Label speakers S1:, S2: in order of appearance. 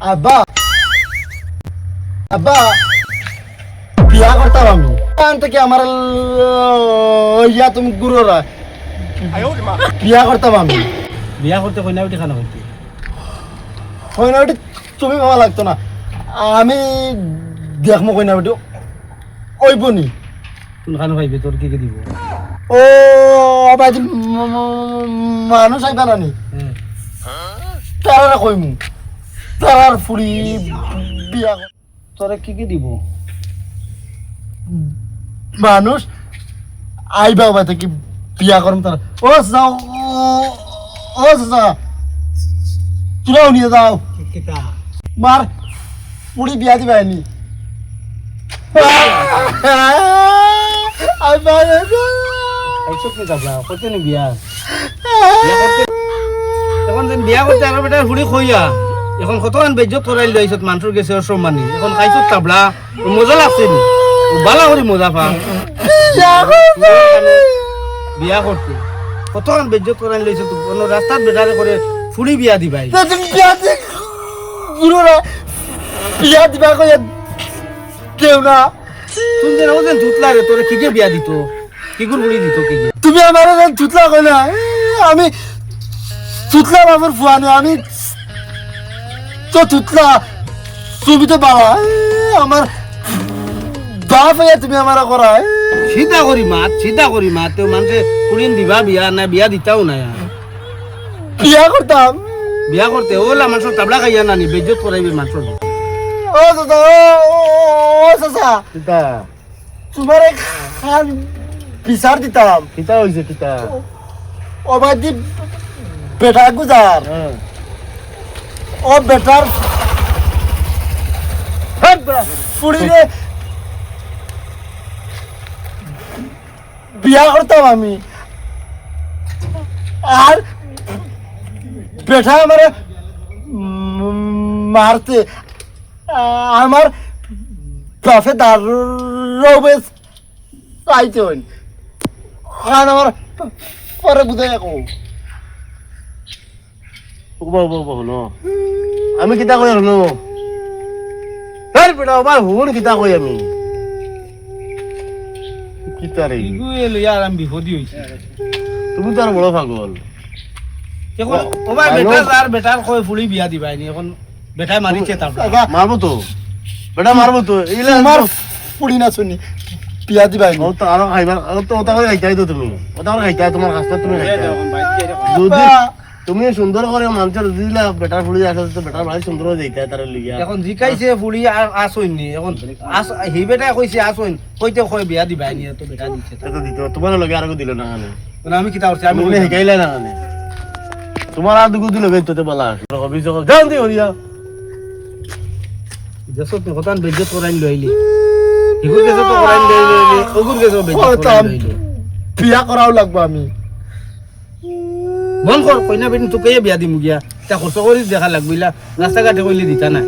S1: আব্বা আব্বা বিয়া করতাম আমি থেকে আমার ইয়া তুমি গুরুরা বিয়া করতাম আমি
S2: বিয়া করতে কইনা বেটি খানা হইতে
S1: কইনা বেটি তুমি ভালো লাগতো না আমি দেখমো কইনা বেটি ওইবনি
S2: কোন খানা পাইবে তোর কি দিব
S1: ও আবার মানুষ আইবা নানি তারা কইমু তারার ফুরি বিয়া
S2: তোরে কি দিব
S1: মানুষ আইবা বাবা থেকে বিয়া করম তারা ও যাও ও যা তুরাও নিয়ে যাও
S2: কিতা
S1: মার পুরি বিয়া দিবাইনি
S2: আইছো কি যাবলা কইতে নি বিয়া এখন যেন বিয়া করতে আর বেটা হুড়ি কইয়া এখন কতক্ষণ বেজ্জত করাই লইছত মানুষের গেছে সম্মানী এখন খাইছো তাবলা মজা লাগছে নি বালা করে মজা পা বিয়া করতে কতক্ষণ বেজ্জত করাই লইছত কোনো রাস্তার বেটারে করে ফুড়ি বিয়া দিবাই
S1: বিয়া দিবা কইয়া কেউ না
S2: তুমি যেন ওজন জুতলা রে তোরে কি বিয়া দিত কি গুড় বুড়ি দিত কি
S1: তুমি আমার থুতলা কই না আমি থুতলা বাবার ফুয়ানি আমি তো থুতলা তুমি তো বাবা আমার বাপ হয়ে তুমি আমার করা
S2: চিন্তা করি মাত তেও মানুষে কুড়িন দিবা বিয়া না বিয়া দিতাও না
S1: বিয়া করতাম
S2: বিয়া করতে ওলা মানুষের তাবলা খাইয়া নানি বেজ্জত করাইবে মানুষের
S1: ও দাদা ও চাচা
S2: কিতা
S1: তোমার খান বিচার দিতাম
S2: কিতা হইছে কিতা
S1: ও বাদি বেটা গুজার ও বেটার ফুড়িরে বিয়া করতাম আমি আর বেটা আমার মারতে আমার বাপে দাঁড়বে চাইতে হইন খান আমার পরে বুঝাই কো
S2: আমি কিতা কই হলো বেটা আমার হুন কিতা কই আমি কিতা রে ইয়ার আমি বিপদি হইছে তুমি তো আর বড় পাগল এখন ও ভাই বেটা আর বেটার কই ফুলি বিয়া দিবাই নি এখন বেটাই মারিছে তারপর মারবো তো বেটা মারবো তো এইলা
S1: আমার পুড়ি না শুনি বিয়া দিবাই
S2: ও তো আরো খাইবা তো ওটা করে খাইতাই তো তুমি ওটা করে খাইতাই তোমার কাছে তুমি খাইতাই যদি তুমি সুন্দর করে মানুষের দিলা বেটার ফুলি আসে তো বেটার ভাই সুন্দর হয়ে যাইতাই তার লিগা এখন জিকাইছে ফুলি আসইন নি এখন হি বেটা কইছে আসইন কইতে কই বিয়া দিবাই নি তো বেটা দিছে তো দিত তোমার লগে আর দিল না মানে আমি কিতা করছি আমি শিখাইলা না মানে তোমার আর দুগু দিল বেত তো বলা অভিযোগ জলদি হইয়া জেসো তো হতান বেজ্জত করাইন লইলি হিগুর গেছে তো করাইন লইলি ওগুর গেছে বেজ্জত করাইন লইলি
S1: বিয়া করাও লাগবো আমি
S2: মন কর কইনা বেটি তোকে বিয়া দিমু গিয়া তা খরচ করি দেখা লাগবিলা রাস্তা ঘাটে কইলি দিতা না